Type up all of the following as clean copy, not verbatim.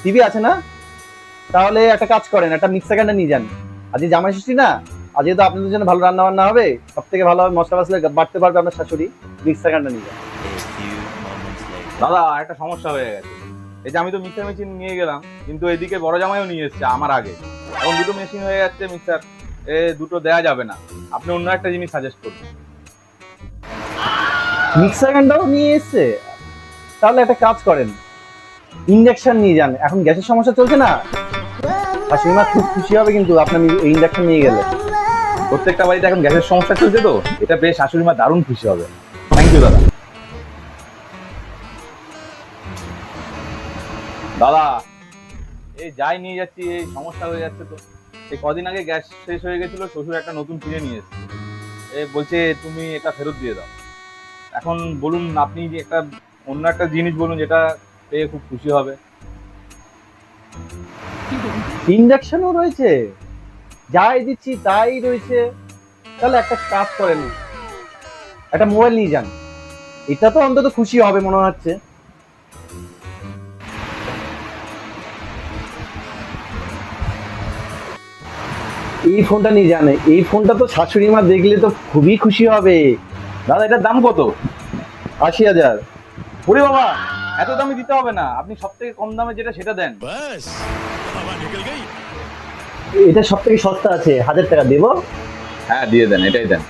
TV আছে না? তাহলে একটা কাজ করেন, একটা মিক্সার গ্রাইন্ডার নিয়ে যান। আজকে জামাই ষষ্ঠী না, আজকে তো আপনাদের জন্য ভালো রান্না বান্না হবে, সব থেকে ভালো হবে মশলা মশলা বাড়তে পারবে আপনার শাশুড়ি। মিক্সার গ্রাইন্ডার নিয়ে যান। দাদা একটা সমস্যা হয়ে গেছে। এই যে আমি তো মিক্সার মেশিন নিয়ে গেলাম, কিন্তু এদিকে বড় জামাইও নিয়ে এসছে আমার আগে। এখন দুটো মেশিন হয়ে যাচ্ছে, মিক্সার দুটো দেয়া যাবে না। আপনি অন্য একটা জিনিস সাজেস্ট করুন। মিক্সার গ্রাইন্ডারও নিয়ে এসছে, তাহলে একটা কাজ করেন, ইন্ডাকশন নিয়ে যান। এখন গ্যাসের সমস্যা চলছে না, শাশুড়ি মা খুব খুশি হবে কিন্তু আপনার ইন্ডাকশন নিয়ে গেলে। প্রত্যেকটা বাড়িতে এখন গ্যাসের সমস্যা চলছে, তো এটা পেয়ে শাশুড়ি মা দারুণ খুশি হবে। থ্যাংক ইউ দাদা। দাদা এই যাই নিয়ে যাচ্ছি, এই সমস্যা হয়ে যাচ্ছে। তো এই কদিন আগে গ্যাস শেষ হয়ে গেছিল, শ্বশুর একটা নতুন কিনে নিয়ে এসেছে। বলছে তুমি এটা ফেরত দিয়ে দাও। এখন বলুন আপনি যে একটা অন্য একটা জিনিস বলুন যেটা পেয়ে খুব খুশি হবে। ইন্ডাকশনও রয়েছে, যাই দিচ্ছি তাই রয়েছে। তাহলে একটা কাজ করেন, একটা মোবাইল নিয়ে যান, এটা তো অন্তত খুশি হবে মনে হচ্ছে। এই ফোনটা নিয়ে যান, এই ফোনটা তো শাশুড়ি মা দেখলে তো খুবই খুশি হবে। দাদা এটার দাম কত? 80,000। ওরে বাবা, এত দামে দিতে হবে না, আপনি সব থেকে কম দামে যেটা সেটা দেন। এটা সব থেকে সস্তা আছে, 1000 টাকা দেবো। হ্যাঁ দিয়ে দেন, এটাই দেন।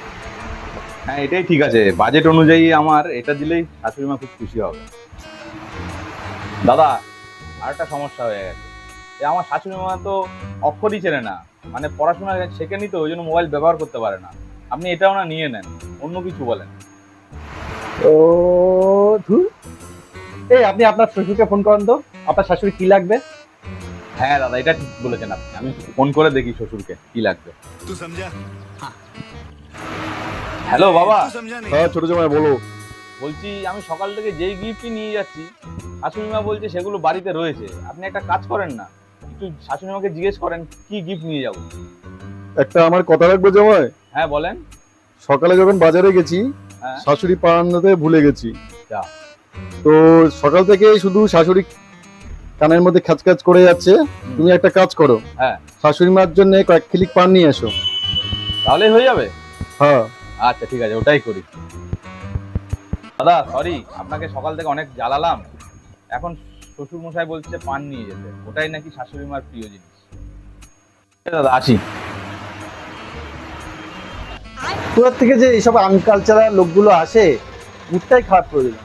হ্যাঁ এটাই ঠিক আছে, বাজেট অনুযায়ী আমার এটা দিলেই শাশুড়ি মা খুব খুশি হবে। দাদা আর একটা সমস্যা হয়ে গেছে। আমার শাশুড়ি মা তো অক্ষরই চেনে না, মানে পড়াশোনা শেখেনি, তো ওই জন্য মোবাইল ব্যবহার করতে পারে না। আপনি এটাও না নিয়ে নেন, অন্য কিছু বলেন। ও ধুর, আপনি আপনার শ্বশুরকে ফোন করেন তো, আপনার শাশুড়ি কি লাগবে। হ্যাঁ দাদা এটা ঠিক বলেছেন আপনি, আমি ফোন করে দেখি শ্বশুরকে কি লাগবে। হ্যালো বাবা। হ্যাঁ ছোট জামাই বলো। বলছি আমি সকাল থেকে যেই গিফটই নিয়ে যাচ্ছি, শাশুড়ি মা বলছে সেগুলো বাড়িতে রয়েছে। আপনি একটা কাজ করেন না, একটু শাশুড়ি মাকে জিজ্ঞেস করেন কি গিফট নিয়ে যাবো। একটা আমার কথা রাখবে জামাই। হ্যাঁ বলেন। সকালে যখন বাজারে গেছি, হ্যাঁ শাশুড়ি পা আনতে ভুলে গেছি। যা। তো সকাল থেকে শুধু শাশুড়ি কানের মধ্যে খাচখাচ করে যাচ্ছে। তুমি একটা কাজ করো, হ্যাঁ শাশুড়ি মার জন্য কয়েক কিলিক পান নিয়ে এসো। তাহলেই হয়ে যাবে। হ্যাঁ আচ্ছা ঠিক আছে, ওটাই করি। দাদা সরি, আপনাকে সকাল থেকে অনেক জ্বালালাম। এখন শ্বশুর মশাই বলছে পান নিয়ে যেতে, ওটাই নাকি শাশুড়ি মার প্রিয় জিনিস। দাদা আসি। কোথা থেকে যে এইসব আনকালচারাল লোকগুলো আসে, মুডটাই খারাপ করে দিল।